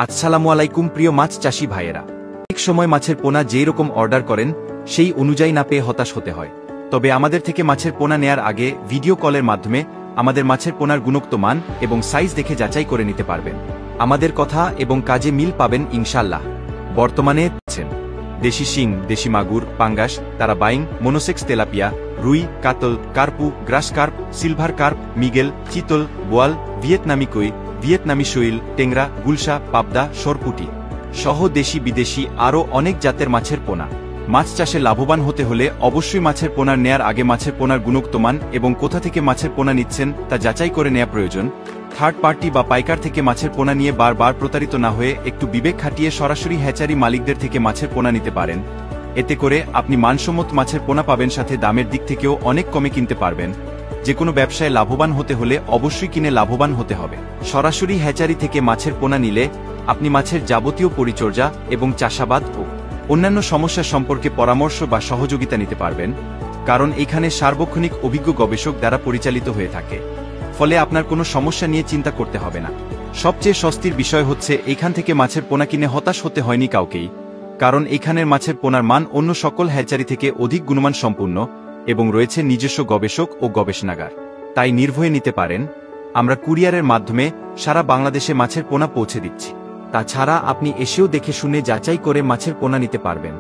আসসালামু আলাইকুম প্রিয় মাছ চাষী ভাইয়েরা। এক সময় মাছের পোনা যেই রকম অর্ডার করেন সেই অনুযায়ী না পেয়ে হতাশ হতে হয়। তবে আমাদের থেকে মাছের পোনা নেয়ার আগে ভিডিও কলের মাধ্যমে আমাদের মাছের পোনার গুণগত মান এবং সাইজ দেখে যাচাই করে নিতে পারবেন। আমাদের কথা এবং কাজে মিল পাবেন ইনশাল্লাহ। বর্তমানে দেশি শিং, দেশি মাগুর, পাঙ্গাস, তারাবাইং, মনোসেক্স তেলাপিয়া, রুই, কাতল, কার্পু, গ্রাস কার্প, সিলভার কার্প, মিগেল, চিতল, বোয়াল, ভিয়েতনামি কই, ভিয়েতনামি শৈল, টেংরা, গুলশা, পাবদা, সরপুটি সহ দেশি বিদেশি আরও অনেক জাতের মাছের পোনা। মাছ চাষে লাভবান হতে হলে অবশ্যই মাছের পোনার নেয়ার আগে মাছের পোনার গুণগত মান এবং কোথা থেকে মাছের পোনা নিচ্ছেন তা যাচাই করে নেওয়া প্রয়োজন। থার্ড পার্টি বা পাইকার থেকে মাছের পোনা নিয়ে বারবার প্রতারিত না হয়ে একটু বিবেক খাটিয়ে সরাসরি হ্যাচারি মালিকদের থেকে মাছের পোনা নিতে পারেন। এতে করে আপনি মানসম্মত মাছের পোনা পাবেন, সাথে দামের দিক থেকেও অনেক কমে কিনতে পারবেন। যে কোনো ব্যবসায় লাভবান হতে হলে অবশ্যই কিনে লাভবান হতে হবে। সরাসরি হ্যাচারি থেকে মাছের পোনা নিলে আপনি মাছের যাবতীয় পরিচর্যা এবং চাষাবাদ ও অন্যান্য সমস্যা সম্পর্কে পরামর্শ বা সহযোগিতা নিতে পারবেন, কারণ এখানে সার্বক্ষণিক অভিজ্ঞ গবেষক দ্বারা পরিচালিত হয়ে থাকে। ফলে আপনার কোনো সমস্যা নিয়ে চিন্তা করতে হবে না। সবচেয়ে স্বস্তির বিষয় হচ্ছে এখান থেকে মাছের পোনা কিনে হতাশ হতে হয়নি কাউকেই, কারণ এখানের মাছের পোনার মান অন্য সকল হ্যাচারি থেকে অধিক গুণমান সম্পূর্ণ এবং রয়েছে নিজস্ব গবেষক ও গবেষণাগার। তাই নির্ভয়ে নিতে পারেন। আমরা কুরিয়ারের মাধ্যমে সারা বাংলাদেশে মাছের পোনা পৌঁছে দিচ্ছি। তাছাড়া আপনি এসেও দেখে শুনে যাচাই করে মাছের পোনা নিতে পারবেন।